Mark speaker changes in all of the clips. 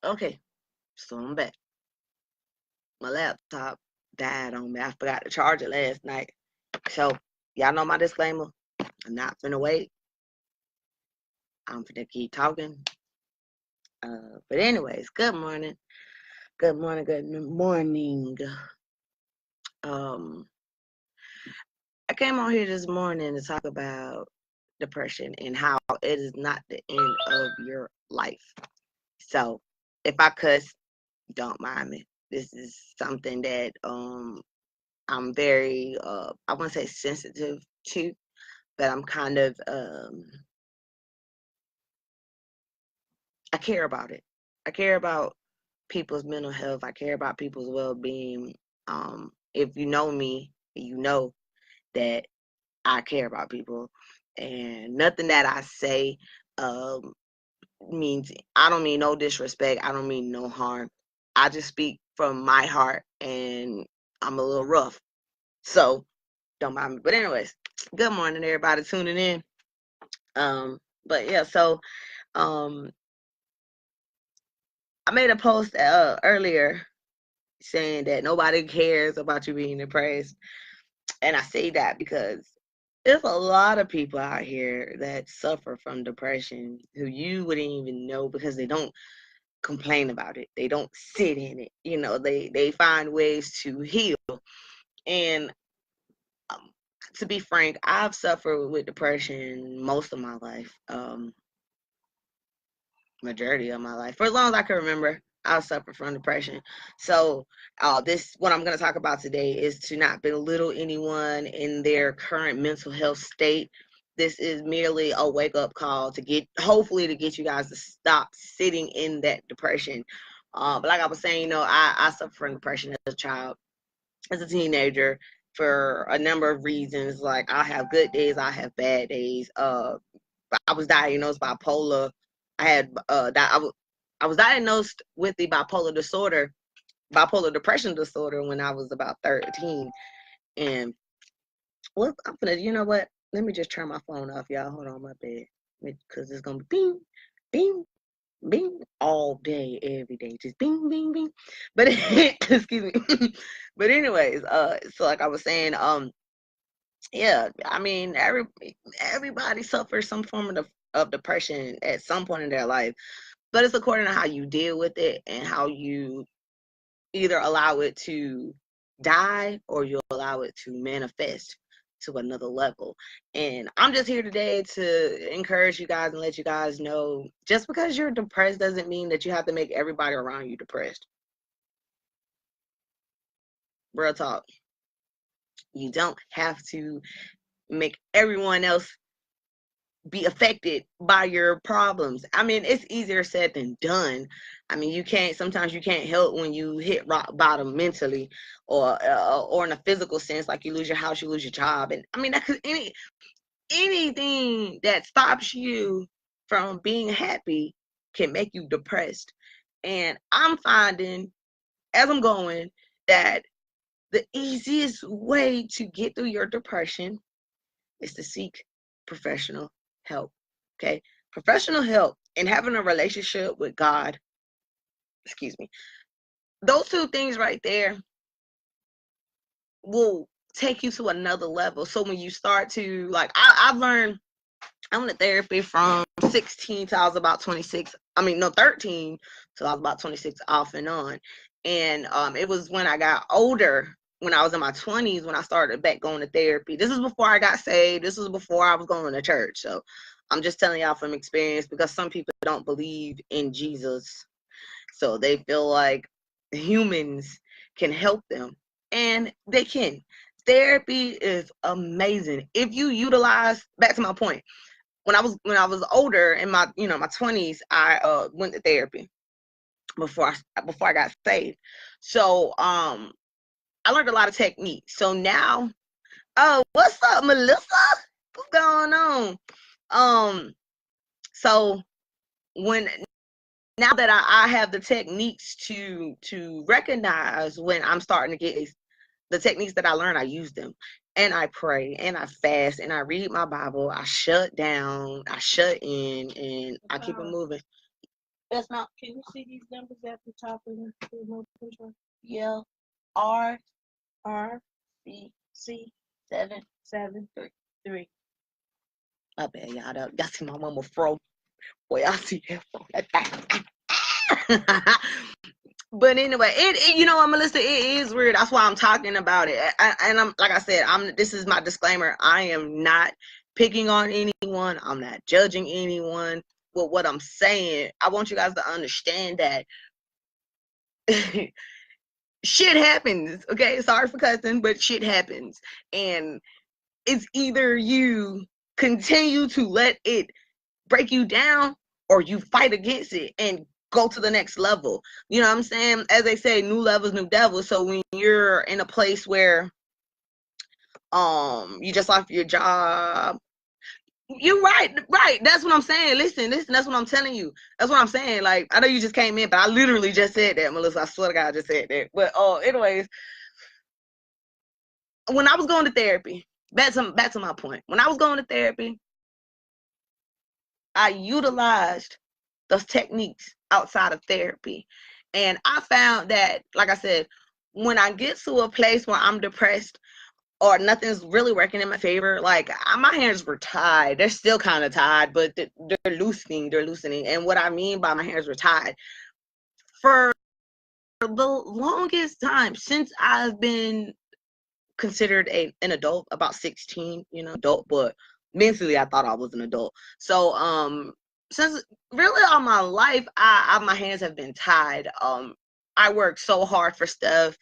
Speaker 1: Okay, so I'm back. My laptop died on me. I forgot to charge it last night. So y'all know my disclaimer. I'm not finna wait. I'm finna keep talking. But anyways, good morning. Good morning. Good morning. Um, I came on here this morning to talk about depression and how it is not the end of your life. So if I cuss, don't mind me. This is something that I'm very I wouldn't say sensitive to, but I'm kind of I care about it. I care about people's mental health. I care about people's well being. If you know me, you know that I care about people, and nothing that I say um, means I don't mean no disrespect. I don't mean no harm. I just speak from my heart, and I'm a little rough, so don't mind me. But anyways, good morning, everybody tuning in. But yeah, so um, I made a post earlier saying that nobody cares about you being depressed, and I say that because there's a lot of people out here that suffer from depression who you wouldn't even know because they don't complain about it. They don't sit in it. They find ways to heal. And um, to be frank, I've suffered with depression most of my life. Majority of my life, for as long as I can remember, I've suffered from depression. So this what I'm going to talk about today is to not belittle anyone in their current mental health state. This is merely a wake up call to hopefully to get you guys to stop sitting in that depression. But like I was saying, I suffered from depression as a child, as a teenager, for a number of reasons. Like, I have good days, I have bad days. I was diagnosed bipolar. I had I was diagnosed with the bipolar depression disorder when I was about 13. And well, you know what? Let me just turn my phone off, y'all. Hold on, my bad, because it's gonna be bing, bing, bing all day, every day, just bing, bing, bing. But excuse me. But anyways, so like I was saying, yeah, I mean, everybody suffers some form of depression at some point in their life, but it's according to how you deal with it and how you either allow it to die or you allow it to manifest to another level. And I'm just here today to encourage you guys and let you guys know, just because you're depressed doesn't mean that you have to make everybody around you depressed. Real talk. You don't have to make everyone else be affected by your problems. I mean, it's easier said than done. I mean, sometimes you can't help when you hit rock bottom mentally, or in a physical sense, like you lose your house, you lose your job. And I mean, that could anything that stops you from being happy can make you depressed. And I'm finding, as I'm going, that the easiest way to get through your depression is to seek professional help. Okay? Professional help and having a relationship with God, excuse me, those two things right there will take you to another level. So when you start to, like, I've learned, I went to therapy from 16 till I was about 26. I mean, no, 13 till I was about 26, off and on. And it was when I got older, when I was in my 20s, when I started back going to therapy. This is before I got saved. This was before I was going to church. So I'm just telling y'all from experience, because some people don't believe in Jesus. So they feel like humans can help them. And they can. Therapy is amazing. If you utilize, back to my point, when I was older, in my 20s, I went to therapy before I got saved. So I learned a lot of techniques. So now, oh, what's up, Melissa? What's going on? So when now that I have the techniques to recognize when I'm starting to get the techniques that I learned, I use them. And I pray and I fast and I read my Bible. I shut down, I shut in, and I keep it moving.
Speaker 2: That's not. Can you see these numbers at the top of the remote control? Yeah. R C 773.
Speaker 1: I bet y'all see my mama fro. Boy, I see that fro. But anyway, you know what, Melissa, it is weird. That's why I'm talking about it. And I'm like I said, this is my disclaimer. I am not picking on anyone. I'm not judging anyone. But what I'm saying, I want you guys to understand that shit happens. Okay, sorry for cussing, but shit happens, and it's either you continue to let it break you down or you fight against it and go to the next level. You know what I'm saying? As they say, new levels, new devils. So when you're in a place where you just lost your job, you're right. That's what I'm saying. Listen, that's what I'm telling you. That's what I'm saying. Like, I know you just came in, but I literally just said that, Melissa. I swear to God, I just said that. But anyways, when I was going to therapy, back to my point. When I was going to therapy, I utilized those techniques outside of therapy. And I found that, like I said, when I get to a place where I'm depressed or nothing's really working in my favor, like my hands were tied. They're still kind of tied, but they're loosening. And what I mean by my hands were tied, for the longest time since I've been considered an adult, about 16, adult, but mentally I thought I was an adult. So since really all my life, my hands have been tied. I worked so hard for stuff.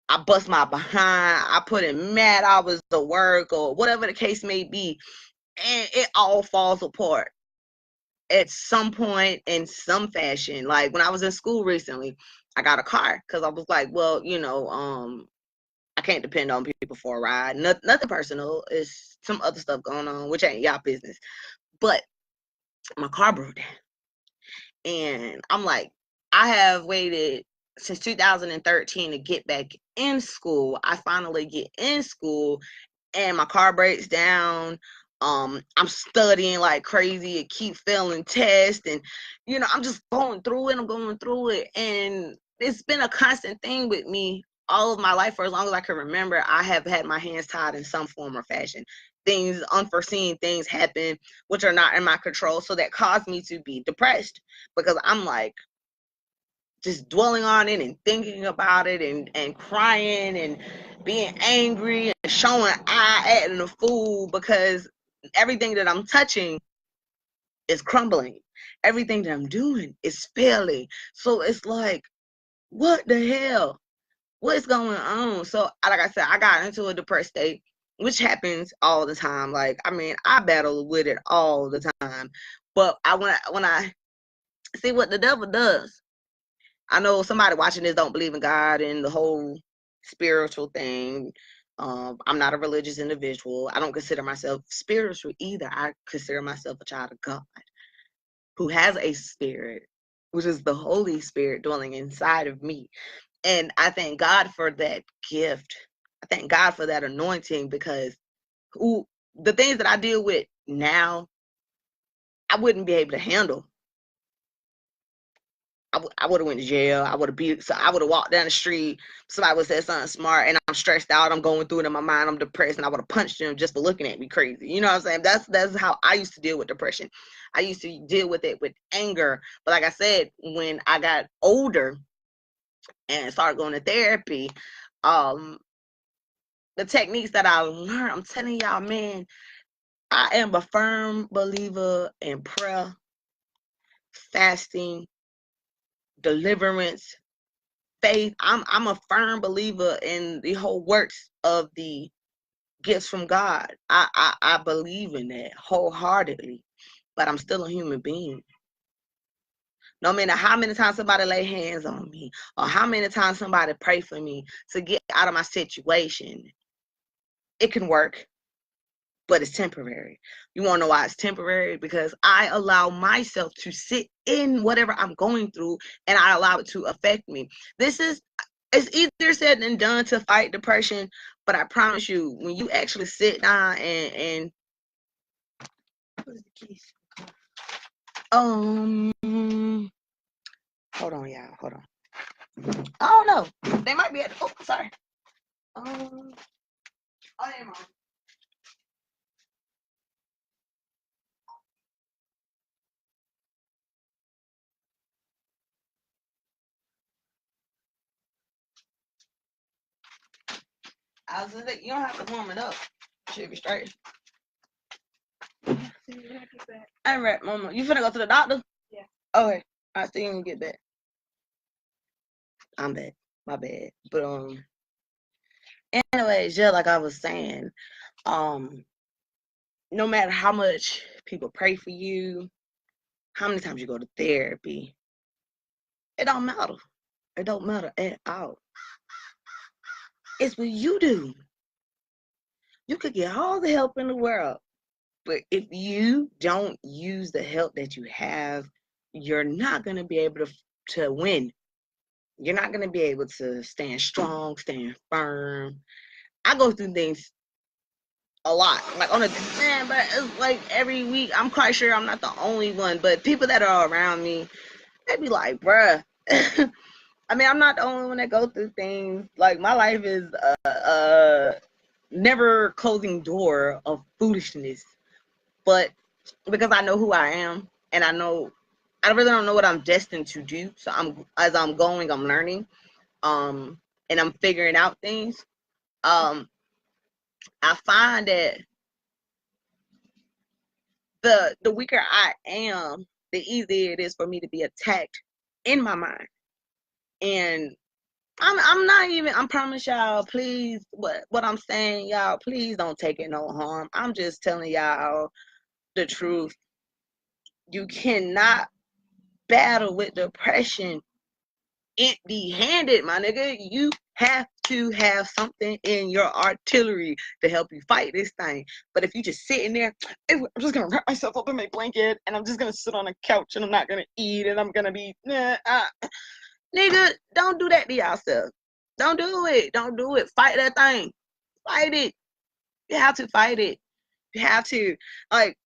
Speaker 1: I bust my behind. I put in mad hours of work or whatever the case may be, and it all falls apart at some point in some fashion. Like when I was in school recently, I got a car because I was like, well, I can't depend on people for a ride. Nothing personal. It's some other stuff going on, which ain't y'all business. But my car broke down. And I'm like, I have waited since 2013 to get back in school. I finally get in school and my car breaks down. I'm studying like crazy and keep failing tests. And, I'm just going through it. I'm going through it. And it's been a constant thing with me all of my life. For as long as I can remember, I have had my hands tied in some form or fashion. Unforeseen things happen, which are not in my control. So that caused me to be depressed because I'm like, just dwelling on it and thinking about it and crying and being angry and showing acting a fool because everything that I'm touching is crumbling. Everything that I'm doing is failing. So it's like, what the hell? What's going on? So like I said, I got into a depressed state, which happens all the time. Like, I mean, I battle with it all the time. But when I see what the devil does, I know somebody watching this don't believe in God and the whole spiritual thing. I'm not a religious individual. I don't consider myself spiritual either. I consider myself a child of God who has a spirit, which is the Holy Spirit dwelling inside of me. And I thank God for that gift. I thank God for that anointing because the things that I deal with now, I wouldn't be able to handle. I would have went to jail. I would have walked down the street. Somebody would say something smart, and I'm stressed out. I'm going through it in my mind. I'm depressed, and I would have punched them just for looking at me crazy. You know what I'm saying? That's how I used to deal with depression. I used to deal with it with anger. But like I said, when I got older and started going to therapy, the techniques that I learned, I'm telling y'all, man, I am a firm believer in prayer, fasting, deliverance, faith. I'm a firm believer in the whole works of the gifts from God. I believe in that wholeheartedly, but I'm still a human being. No matter how many times somebody lay hands on me or how many times somebody pray for me to get out of my situation, it can work, but it's temporary. You want to know why it's temporary? Because I allow myself to sit in whatever I'm going through and I allow it to affect me. It's easier said than done to fight depression, but I promise you, when you actually sit down and where's the keys? Hold on, y'all. Hold on. I don't know. They might be at. Oh, sorry. Oh, they might. I was just like, you don't have to warm it up. Should be straight. I ain't read, Mama. You finna go to the doctor?
Speaker 2: Yeah.
Speaker 1: Okay. I still ain't get back. I'm back. My bad. But anyways, yeah, like I was saying, no matter how much people pray for you, how many times you go to therapy, it don't matter. It don't matter at all. It's what you do. You could get all the help in the world, but if you don't use the help that you have, you're not gonna be able to win. You're not gonna be able to stand strong, stand firm. I go through things a lot, like on a man, but it's like every week. I'm quite sure I'm not the only one, but people that are around me, they be like, bruh. I mean, I'm not the only one that go through things. Like my life is a never closing door of foolishness, but because I know who I am and I really don't know what I'm destined to do. So as I'm going, I'm learning, and I'm figuring out things. I find that the weaker I am, the easier it is for me to be attacked in my mind. And I'm not even, I promise y'all, please, what I'm saying, y'all, please don't take it no harm. I'm just telling y'all the truth. You cannot battle with depression empty-handed, my nigga. You have to have something in your artillery to help you fight this thing. But if you just sitting there, I'm just gonna wrap myself up in my blanket and I'm just gonna sit on a couch and I'm not gonna eat and I'm gonna be nigga, don't do that to yourself. Don't do it. Don't do it. Fight that thing. Fight it. You have to fight it. You have to. Like,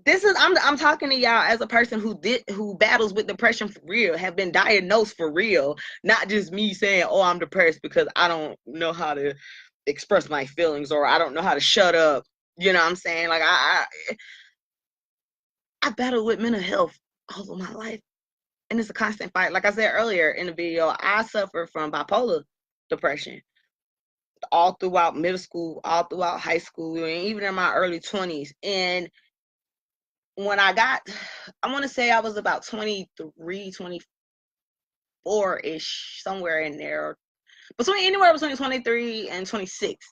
Speaker 1: this is I'm talking to y'all as a person who battles with depression for real, have been diagnosed for real, not just me saying, oh, I'm depressed because I don't know how to express my feelings or I don't know how to shut up. You know what I'm saying? Like I battle with mental health all of my life. And it's a constant fight. Like I said earlier in the video, I suffer from bipolar depression all throughout middle school, all throughout high school, and even in my early 20s. And when I want to say I was about 23, 24-ish, somewhere in there. Anywhere between 23 and 26,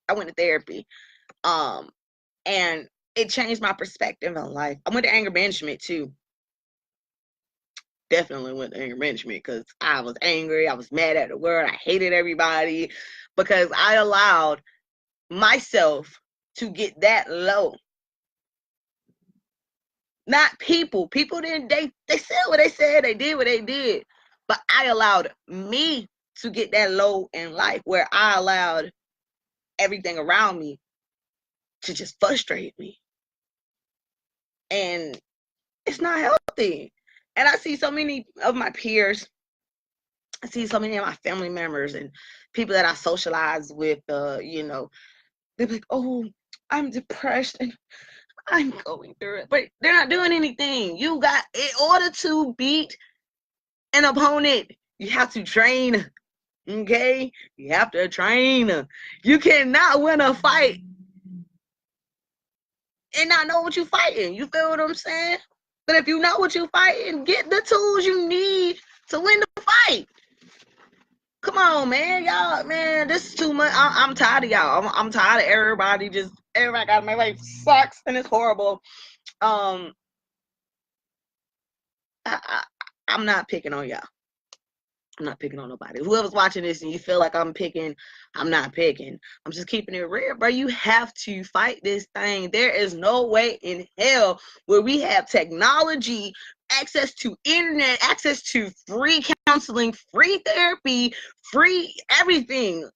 Speaker 1: I went to therapy. And it changed my perspective on life. I went to anger management too. Definitely went to anger management because I was angry. I was mad at the world. I hated everybody because I allowed myself to get that low. Not people. People didn't, they said what they said. They did what they did. But I allowed me to get that low in life where I allowed everything around me to just frustrate me. And it's not healthy. And I see so many of my peers, I see so many of my family members and people that I socialize with, they're like, oh, I'm depressed and I'm going through it. But they're not doing anything. In order to beat an opponent, you have to train. Okay? You have to train. You cannot win a fight and not know what you're fighting. You feel what I'm saying? But if you know what you're fighting, get the tools you need to win the fight. Come on, man. Y'all, man, this is too much. I'm tired of y'all. I'm tired of everybody got my life sucks and it's horrible. I'm not picking on y'all. I'm not picking on nobody. Whoever's watching this and you feel like I'm picking, I'm not picking. I'm just keeping it real, bro. You have to fight this thing. There is no way in hell where we have technology, access to internet, access to free counseling, free therapy, free everything.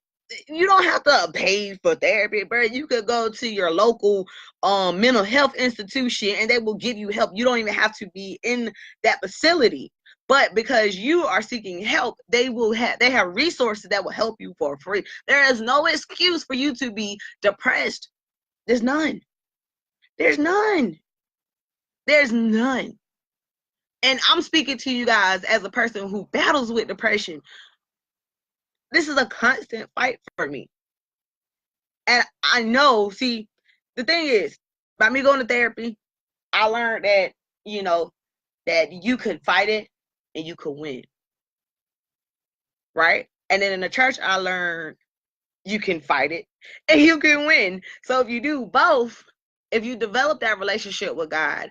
Speaker 1: You don't have to pay for therapy, bro. You could go to your local mental health institution and they will give you help. You don't even have to be in that facility. But because you are seeking help, they have resources that will help you for free. There is no excuse for you to be depressed. There's none. There's none. There's none. And I'm speaking to you guys as a person who battles with depression. This is a constant fight for me. And I know, see, the thing is, by me going to therapy, I learned that, that you could fight it and you could win. Right? And then in the church, I learned you can fight it and you can win. So if you do both, if you develop that relationship with God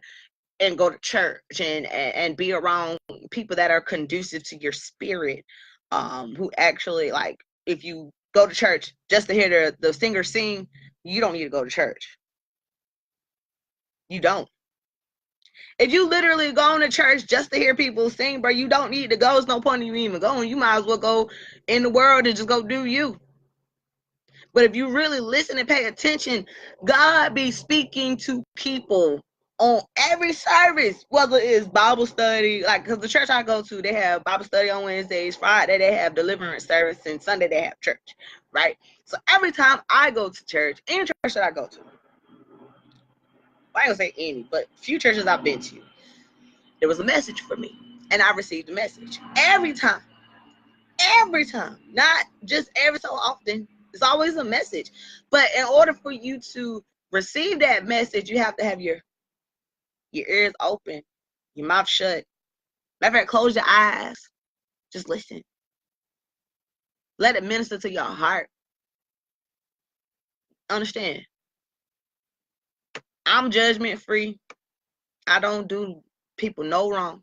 Speaker 1: and go to church and be around people that are conducive to your spirit, who actually, like, if you go to church just to hear the singer sing, you don't need to go to church. You don't. If you literally go to church just to hear people sing, bro, you don't need to go. There's no point in you even going. You might as well go in the world and just go do you. But if you really listen and pay attention, God be speaking to people on every service, whether it's Bible study, like, because the church I go to, they have Bible study on Wednesdays, Friday they have deliverance service, and Sunday they have church, right? So every time I go to church, any church that I go to, I ain't gonna say any, but few churches I've been to, there was a message for me, and I received the message every time, not just every so often. It's always a message. But in order for you to receive that message, you have to have your ears open, your mouth shut. Matter of fact, close your eyes. Just listen. Let it minister to your heart. Understand, I'm judgment free. I don't do people no wrong.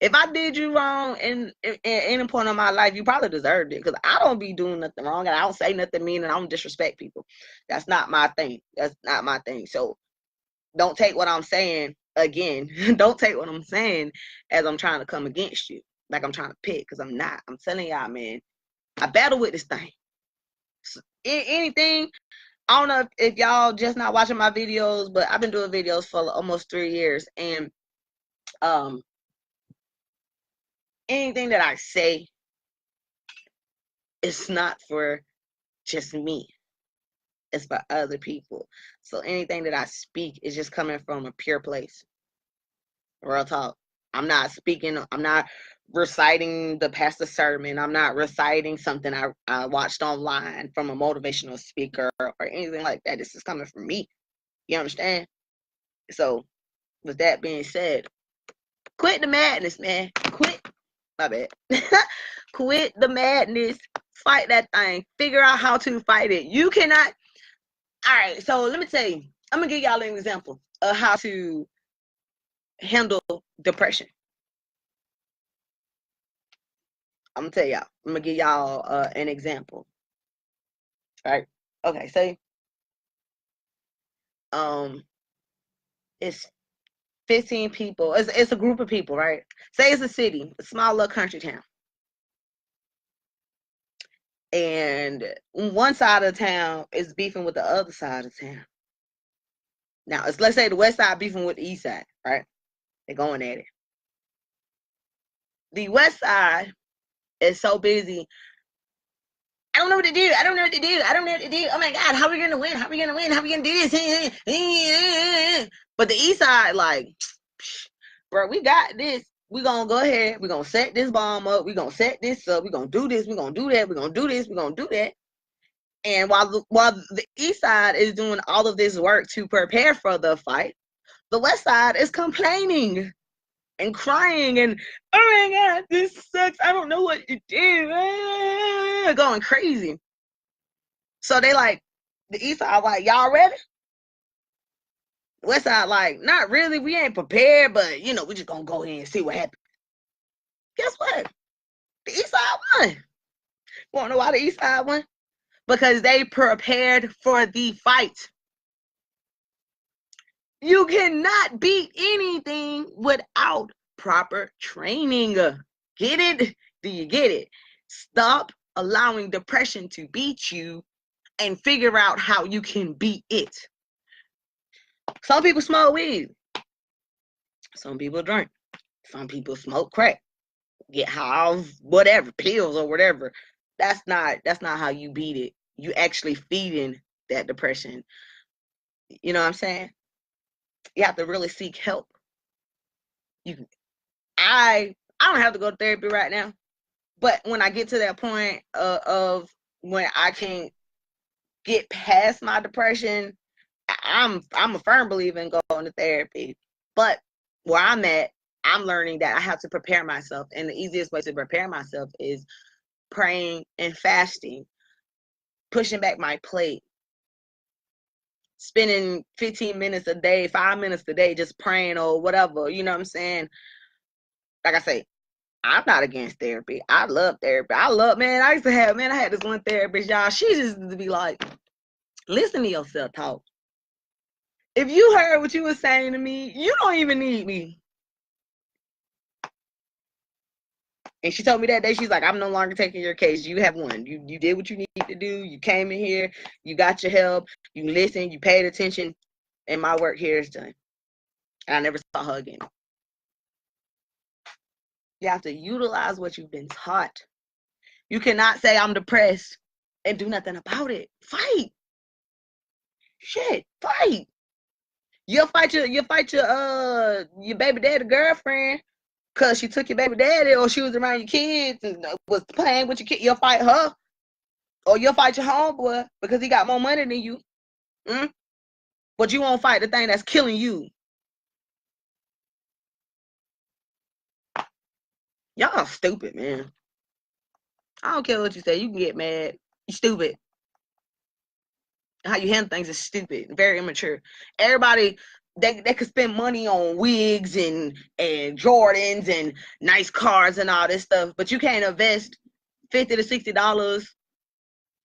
Speaker 1: If I did you wrong in any point of my life, you probably deserved it, because I don't be doing nothing wrong and I don't say nothing mean and I don't disrespect people. That's not my thing. That's not my thing. So don't take what I'm saying, again, don't take what I'm saying as I'm trying to come against you, like I'm trying to pick, because I'm not. I'm telling y'all, man, I battle with this thing. So, anything, I don't know if y'all just not watching my videos, but I've been doing videos for almost 3 years, and anything that I say, it's not for just me. It's for other people. So anything that I speak is just coming from a pure place. Real talk. I'm not reciting the pastor's sermon. I'm not reciting something I watched online from a motivational speaker or anything like that. This is coming from me. You understand? So with that being said, quit the madness, man. Quit. My bad. Quit the madness. Fight that thing. Figure out how to fight it. You cannot. All right. So let me tell you. I'm gonna give y'all an example of how to handle depression. I'm gonna tell y'all. I'm gonna give y'all an example. Right? Okay. Say, it's 15 people. It's a group of people, right? Say it's a city, a small little country town. And one side of the town is beefing with the other side of town. Now, let's say the west side beefing with the east side, right? They're going at it. The west side is so busy. I don't know what to do. I don't know what to do. I don't know what to do. Oh my God, how are we gonna win? How are we gonna win? How are we gonna do this? But the east side, like, bro, we got this. We're gonna go ahead. We're gonna set this bomb up. We're gonna set this up. We're gonna do this. We're gonna do that. We're gonna do this. We're gonna do that. And while the east side is doing all of this work to prepare for the fight, the west side is complaining and crying and, oh my God, this sucks. I don't know what to do. Going crazy. So they like, the east side like, y'all ready? The west side like, not really. We ain't prepared, but we just gonna go ahead and see what happens. Guess what? The east side won. Wanna know why the east side won? Because they prepared for the fight. You cannot beat anything without proper training. Get it? Do you get it? Stop allowing depression to beat you and figure out how you can beat it. Some people smoke weed. Some people drink. Some people smoke crack. get high, whatever, pills or whatever. That's not how you beat it. You actually feeding that depression. You know what I'm saying? You have to really seek help. You I don't have to go to therapy right now, but when I get to that point of when I can get past my depression, I'm a firm believer in going to therapy. But where I'm at, I'm learning that I have to prepare myself, and the easiest way to prepare myself is praying and fasting, pushing back my plate, spending 15 minutes a day, 5 minutes a day, just praying or whatever. You know what I'm saying? Like I say, I'm not against therapy. I love therapy. Man, I had this one therapist, y'all. She just to be like, listen to yourself talk. If you heard what you were saying to me, you don't even need me. And she told me that day, she's like, I'm no longer taking your case. You have won. You did what you need to do. You came in here. You got your help. You listened. You paid attention. And my work here is done. And I never saw her again. You have to utilize what you've been taught. You cannot say I'm depressed and do nothing about it. Fight. Shit. Fight. You'll fight your baby daddy girlfriend because she took your baby daddy or she was around your kids and was playing with your kid. You'll fight her. Or you'll fight your homeboy because he got more money than you. Mm? But you won't fight the thing that's killing you. Y'all stupid, man. I don't care what you say. You can get mad. You stupid. How you handle things is stupid. Very immature. Everybody, they could spend money on wigs and Jordans and nice cars and all this stuff, but you can't invest $50 to $60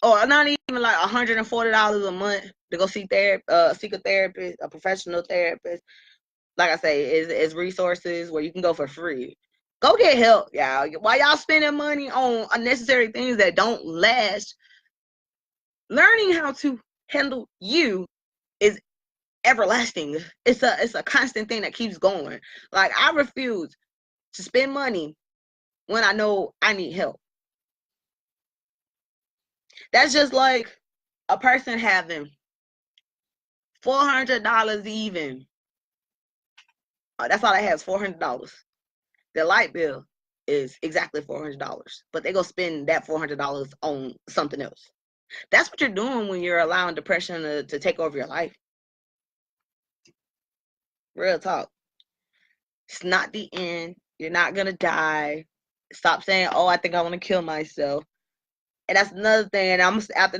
Speaker 1: or not even like $140 a month to go seek a therapist, a professional therapist. Like I say, is resources where you can go for free. Go get help, y'all. Why y'all spending money on unnecessary things that don't last? Learning how to handle you is everlasting. It's a constant thing that keeps going. Like I refuse to spend money when I know I need help. That's just like a person having $400 even. That's all I have is $400. Their light bill is exactly $400, but they go spend that $400 on something else. That's what you're doing when you're allowing depression to take over your life. Real talk. It's not the end. You're not gonna die. Stop saying, "Oh, I think I want to kill myself." And that's another thing. And after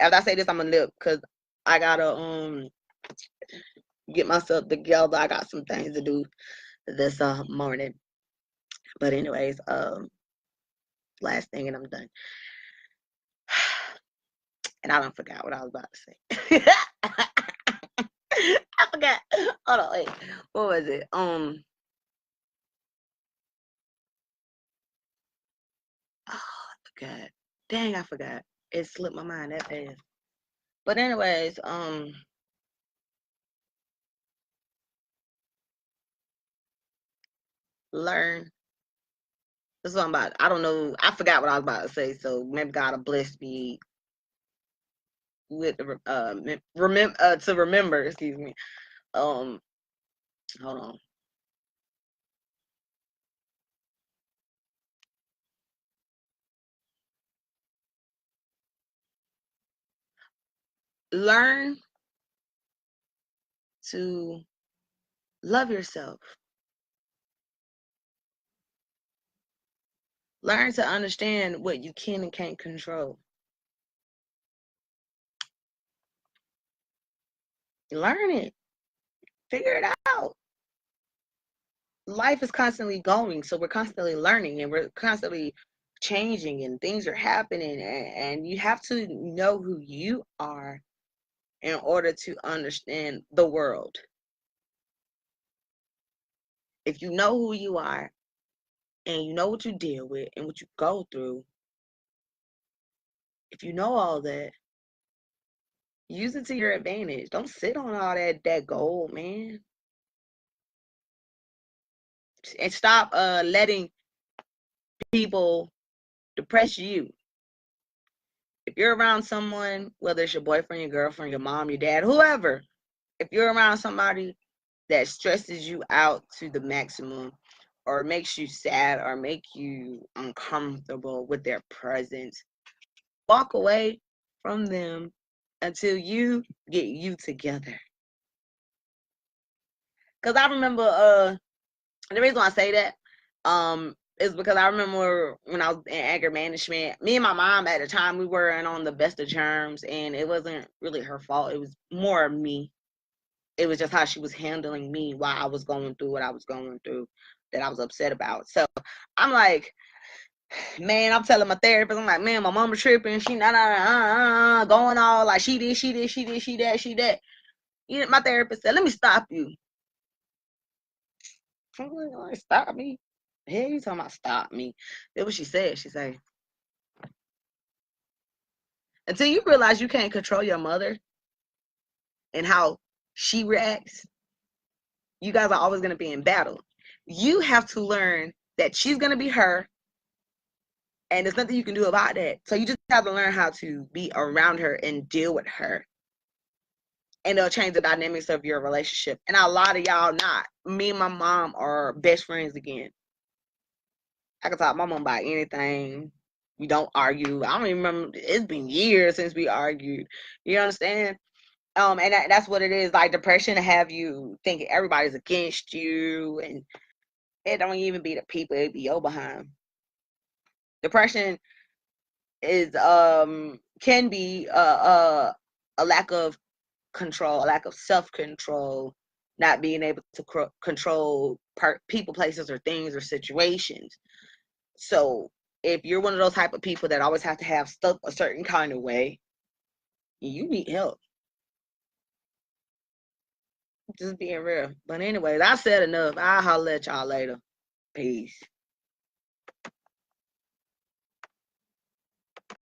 Speaker 1: I say this, I'm gonna live because I gotta get myself together. I got some things to do this morning. But anyways, last thing, and I'm done. And I don't forgot what I was about to say. I forgot. Hold on, wait. What was it? Oh, I forgot. Dang, I forgot. It slipped my mind that fast. But anyways, learn. That's what I'm about. I don't know. I forgot what I was about to say. So maybe God will bless me with the remember. Excuse me. Um, hold on. Learn to love yourself. Learn to understand what you can and can't control. Learn it. Figure it out. Life is constantly going, so we're constantly learning and we're constantly changing and things are happening and you have to know who you are in order to understand the world. If you know who you are and you know what you deal with and what you go through, if you know all that, use it to your advantage. Don't sit on all that gold, man. And stop letting people depress you. If you're around someone, whether it's your boyfriend, your girlfriend, your mom, your dad, whoever, if you're around somebody that stresses you out to the maximum or makes you sad or make you uncomfortable with their presence, walk away from them until you get you together. Because I remember the reason why I say that is because I remember when I was in anger management, me and my mom at the time, we weren't on the best of terms, and it wasn't really her fault. It was more me. It was just how she was handling me while I was going through what I was going through that I was upset about. So I'm like, man, I'm telling my therapist, I'm like, man, my mama tripping. She going all like she did, she did, she did, she that, she that. You know, my therapist said, let me stop you. I'm like, stop me? Hell, you talking about stop me? That's what she said. She said, until you realize you can't control your mother and how she reacts, you guys are always going to be in battle. You have to learn that she's going to be her, and there's nothing you can do about that. So you just have to learn how to be around her and deal with her. And it'll change the dynamics of your relationship. And a lot of y'all not. Me and my mom are best friends again. I can talk to my mom about anything. We don't argue. I don't even remember. It's been years since we argued. You understand? And that's what it is. Like depression to have you thinking everybody's against you, and it don't even be the people. It be your behind. Depression is can be a lack of control, a lack of self control, not being able to control people, places, or things or situations. So if you're one of those type of people that always have to have stuff a certain kind of way, you need help. Just being real. But anyways, I said enough. I'll holler at y'all later. Peace.